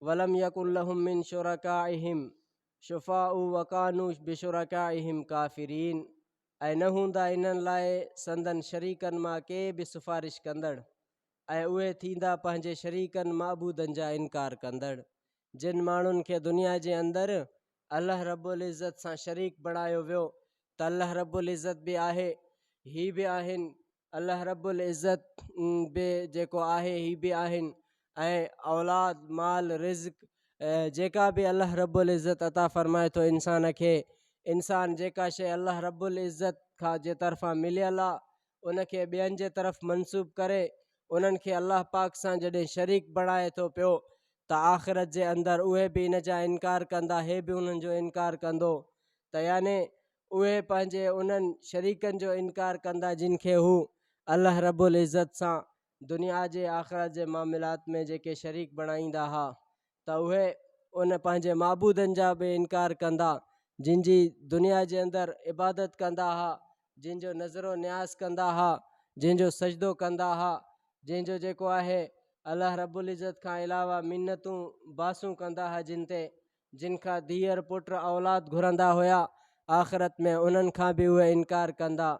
वलम यकुल्लहुम मिन शुरकाइहिम शुफ़ाउ वकानू बिशुरकाइहिम काफ़िरीन। ऐं न हूंदा इन्हनि लाइ संदन शरीकनि मां के बि सिफ़ारिश कंदड़, ऐं उहे थींदा पंहिंजे शरीकनि माबूदनि जा इनकार कंदड़। जिन माण्हुनि खे दुनिया जे अंदरि अल्लाह रब्बुल इज़्ज़त सां शरीक बणायो वियो त अल्लाह रब्बुल इज़्ज़त बि आहे, ही बि आहिनि। अल्लाह रब्बुल इज़्ज़त बि जेको आहे ही बि आहिनि। ऐं औलाद माल रिज़्क़ जेका बि अल्लाह रब्बुल इज़्ज़त अता फ़रमाए थो इंसान खे, इंसान जेका शइ अल्लाह रब्बुल इज़्ज़त खां जे तरफ़ां मिलियल आहे उनखे ॿियनि जे तरफ़ मनसूब करे उन्हनि खे अल्लाह पाक सां जॾहिं शरीक बणाए थो पियो त आख़िरत जे अंदरि उहे बि इन जा इनकार कंदा, हे बि उन्हनि जो इनकार कंदो। त याने उहे पंहिंजे उन्हनि शरीकनि जो इनकार कंदा जिन खे हू अल्लाह रब्बुल इज़्ज़त सां दुनिया जे आख़िरत जे मामलात में जेके शरीक बणाईंदा हुआ, त उहे उन पंहिंजे माबूदनि जा बि इनकार कंदा जिन जी दुनिया जे अंदरि इबादत कंदा हुआ, जिन जो नज़रो न्यास कंदा हुआ, जिन जो सजदो कंदा हुआ, जिन जो जेको आहे अल्लाह रब्बुल इज़्ज़त खां अलावा मिन्नतूं बासूं कंदा हुआ, जिन खां धीअर पुट औलाद घुरंदा हुआ, आख़िरत में उन्हनि खां बि उहे इनकार कंदा।